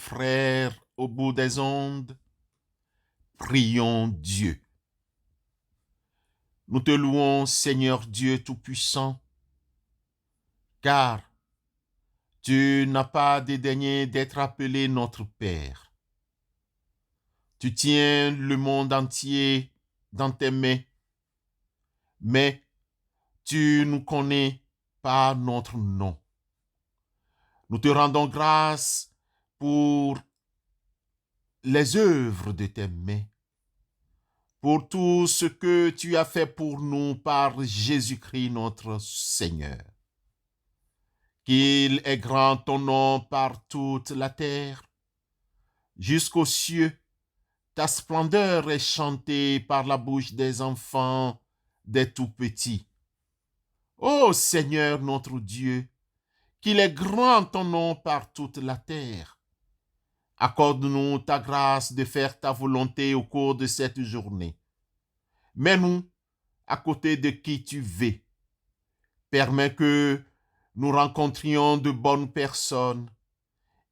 frères au bout des ondes, prions Dieu. Nous te louons, Seigneur Dieu Tout-Puissant, car tu n'as pas dédaigné d'être appelé notre Père. Tu tiens le monde entier dans tes mains, mais tu nous connais par notre nom. Nous te rendons grâce pour les œuvres de tes mains, pour tout ce que tu as fait pour nous par Jésus-Christ notre Seigneur. Qu'il est grand ton nom par toute la terre, jusqu'aux cieux. Ta splendeur est chantée par la bouche des enfants, des tout-petits. Ô Seigneur notre Dieu, qu'il est grand ton nom par toute la terre. Accorde-nous ta grâce de faire ta volonté au cours de cette journée. Mets-nous à côté de qui tu veux. Permets que nous rencontrions de bonnes personnes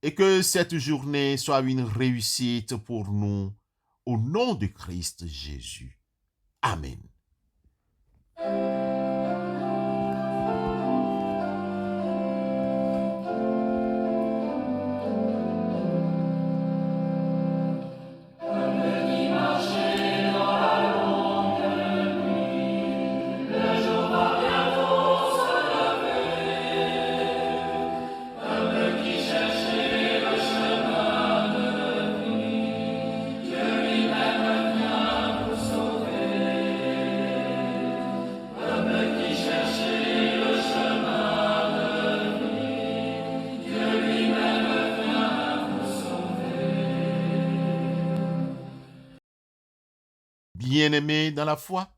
et que cette journée soit une réussite pour nous. Au nom de Christ Jésus. Amen. Bien-aimés dans la foi,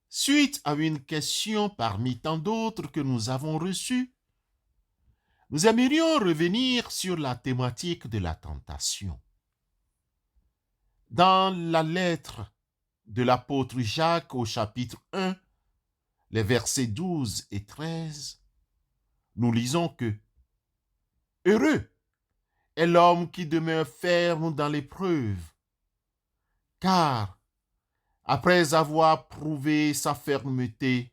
suite à une question parmi tant d'autres que nous avons reçues, nous aimerions revenir sur la thématique de la tentation. Dans la lettre de l'apôtre Jacques au chapitre 1, les versets 12 et 13, nous lisons que « Heureux est l'homme qui demeure ferme dans l'épreuve, car après avoir prouvé sa fermeté,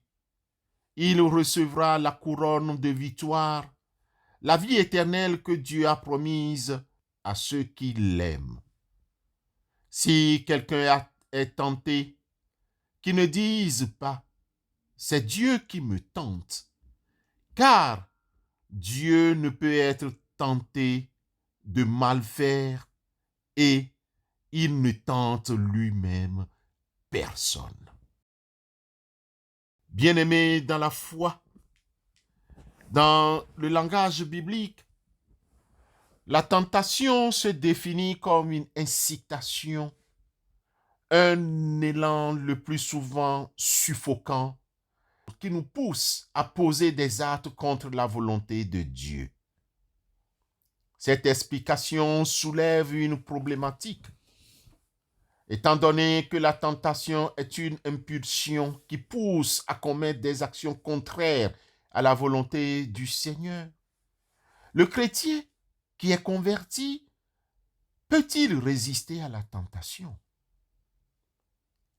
il recevra la couronne de victoire, la vie éternelle que Dieu a promise à ceux qui l'aiment. » Si quelqu'un est tenté, qu'il ne dise pas « c'est Dieu qui me tente », car Dieu ne peut être tenté de mal faire et il ne tente lui-même personne. Bien-aimés dans la foi, dans le langage biblique, la tentation se définit comme une incitation, un élan le plus souvent suffocant qui nous pousse à poser des actes contre la volonté de Dieu. Cette explication soulève une problématique. Étant donné que la tentation est une impulsion qui pousse à commettre des actions contraires à la volonté du Seigneur, le chrétien qui est converti peut-il résister à la tentation?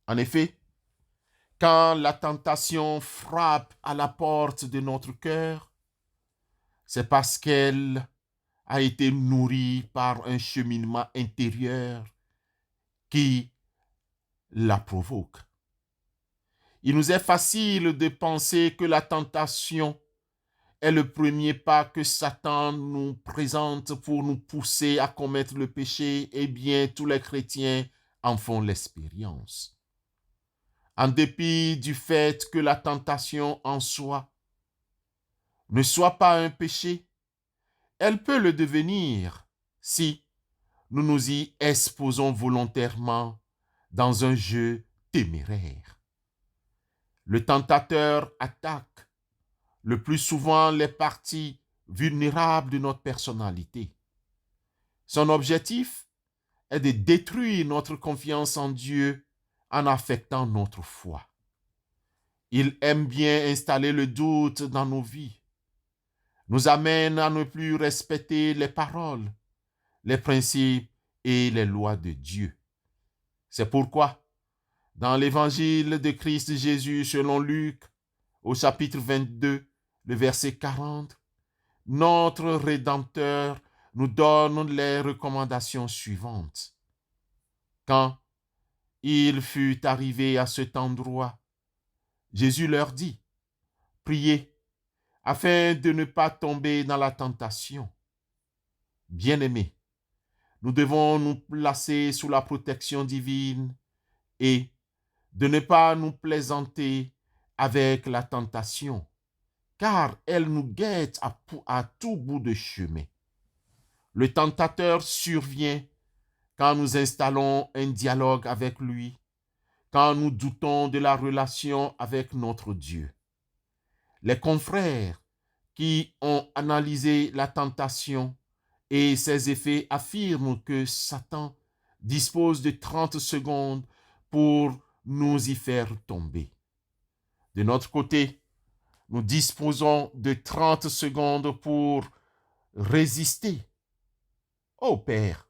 En effet, quand la tentation frappe à la porte de notre cœur, c'est parce qu'elle a été nourrie par un cheminement intérieur qui la provoque. Il nous est facile de penser que la tentation est le premier pas que Satan nous présente pour nous pousser à commettre le péché, et bien tous les chrétiens en font l'expérience. En dépit du fait que la tentation en soi ne soit pas un péché, elle peut le devenir si nous nous y exposons volontairement dans un jeu téméraire. Le tentateur attaque le plus souvent les parties vulnérables de notre personnalité. Son objectif est de détruire notre confiance en Dieu en affectant notre foi. Il aime bien installer le doute dans nos vies, nous amène à ne plus respecter les paroles les principes et les lois de Dieu. C'est pourquoi, dans l'évangile de Christ Jésus selon Luc, au chapitre 22, le verset 40, notre Rédempteur nous donne les recommandations suivantes. Quand il fut arrivé à cet endroit, Jésus leur dit, « Priez, afin de ne pas tomber dans la tentation. » Bien-aimés, nous devons nous placer sous la protection divine et de ne pas nous plaisanter avec la tentation, car elle nous guette à tout bout de chemin. Le tentateur survient quand nous installons un dialogue avec lui, quand nous doutons de la relation avec notre Dieu. Les confrères qui ont analysé la tentation et ses effets affirment que Satan dispose de 30 secondes pour nous y faire tomber. De notre côté, nous disposons de 30 secondes pour résister. Oh Père,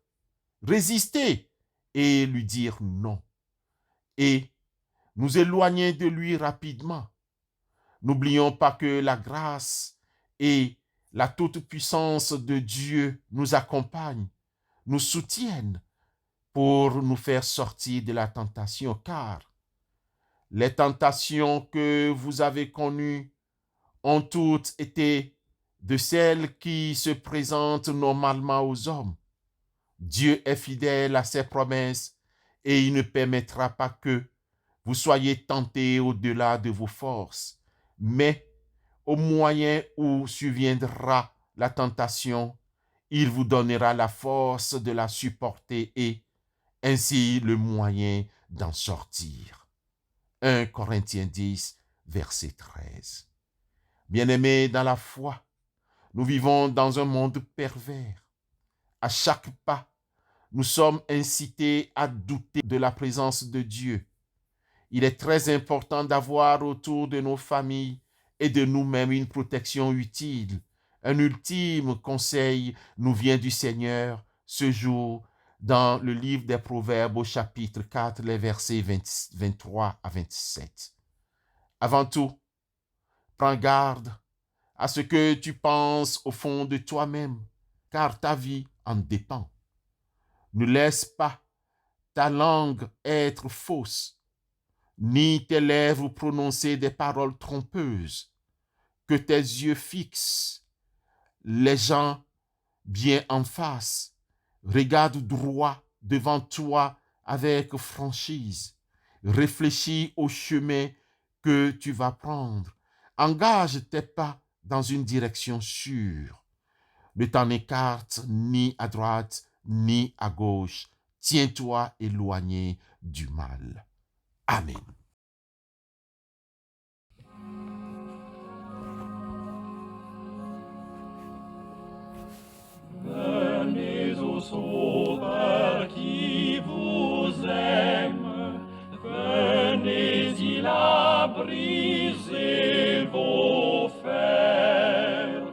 résister et lui dire non. Et nous éloigner de lui rapidement. N'oublions pas que la grâce et la toute-puissance de Dieu nous accompagnent, nous soutiennent pour nous faire sortir de la tentation, car les tentations que vous avez connues ont toutes été de celles qui se présentent normalement aux hommes. Dieu est fidèle à ses promesses et il ne permettra pas que vous soyez tentés au-delà de vos forces. Mais au moyen où surviendra la tentation, il vous donnera la force de la supporter et ainsi le moyen d'en sortir. 1 Corinthiens 10, verset 13. Bien-aimés dans la foi, nous vivons dans un monde pervers. À chaque pas, nous sommes incités à douter de la présence de Dieu. Il est très important d'avoir autour de nos familles et de nous-mêmes une protection utile. Un ultime conseil nous vient du Seigneur ce jour dans le livre des Proverbes au chapitre 4, les versets 23 à 27. Avant tout, prends garde à ce que tu penses au fond de toi-même, car ta vie en dépend. Ne laisse pas ta langue être fausse, ni tes lèvres prononcer des paroles trompeuses. Que tes yeux fixent les gens bien en face. Regarde droit devant toi avec franchise. Réfléchis au chemin que tu vas prendre. Engage tes pas dans une direction sûre. Ne t'en écarte ni à droite ni à gauche. Tiens-toi éloigné du mal. Amen. Venez au Sauveur qui vous aime, venez, il a brisé vos fers,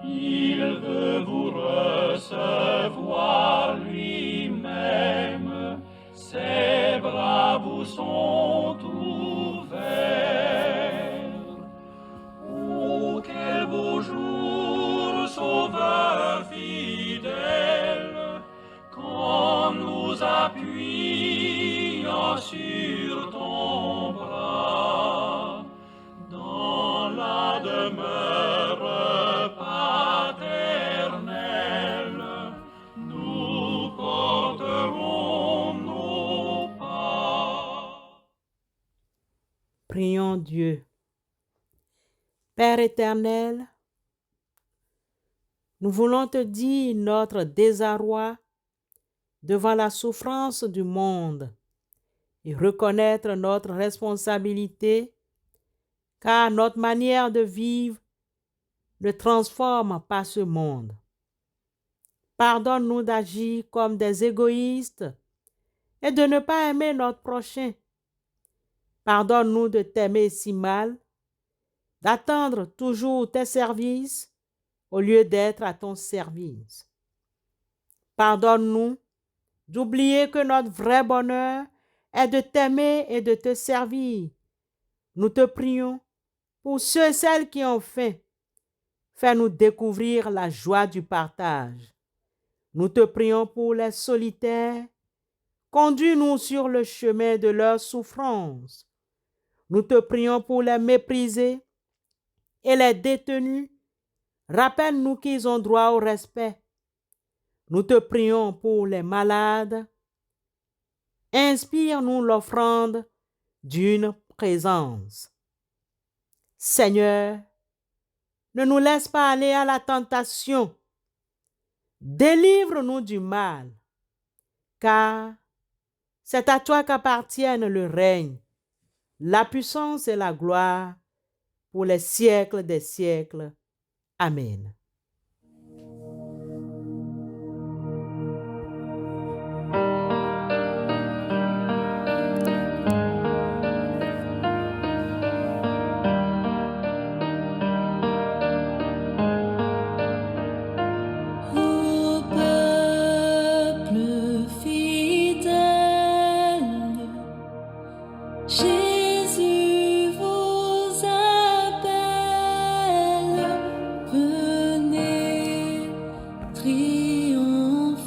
il veut vous recevoir lui-même, ses bras vous sont ouverts. Oh, quel beau jour, Sauveur fidèle, quand nous appuyons sur ton bras, dans la demeure paternelle, nous porterons nos pas. Prions Dieu. Père éternel, nous voulons te dire notre désarroi devant la souffrance du monde et reconnaître notre responsabilité, car notre manière de vivre ne transforme pas ce monde. Pardonne-nous d'agir comme des égoïstes et de ne pas aimer notre prochain. Pardonne-nous de t'aimer si mal, d'attendre toujours tes services au lieu d'être à ton service. Pardonne-nous d'oublier que notre vrai bonheur est de t'aimer et de te servir. Nous te prions pour ceux et celles qui ont faim. Fais-nous découvrir la joie du partage. Nous te prions pour les solitaires. Conduis-nous sur le chemin de leur souffrance. Nous te prions pour les méprisés et les détenus. Rappelle-nous qu'ils ont droit au respect. Nous te prions pour les malades. Inspire-nous l'offrande d'une présence. Seigneur, ne nous laisse pas aller à la tentation. Délivre-nous du mal, car c'est à toi qu'appartiennent le règne, la puissance et la gloire pour les siècles des siècles. Amen. Ô peuple fidèle, Jésus vous appelle. Venez, triomphant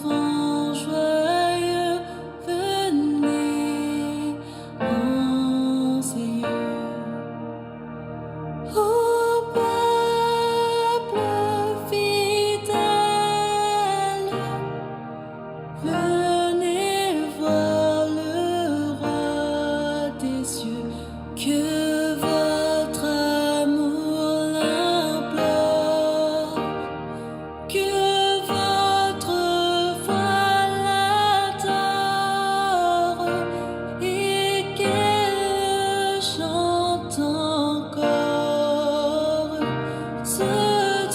joyeux, venez en ces lieux. Ô peuple fidèle, venez voir le roi des cieux, que votre amour l'implore, que votre foi l'adore, et qu'elle chante encore ce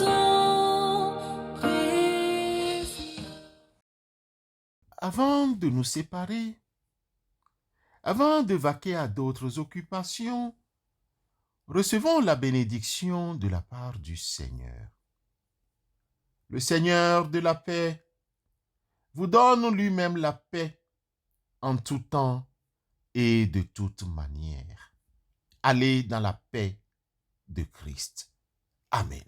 don précieux. Avant de nous séparer, avant de vaquer à d'autres occupations, recevons la bénédiction de la part du Seigneur. Le Seigneur de la paix vous donne lui-même la paix en tout temps et de toute manière. Allez dans la paix de Christ. Amen.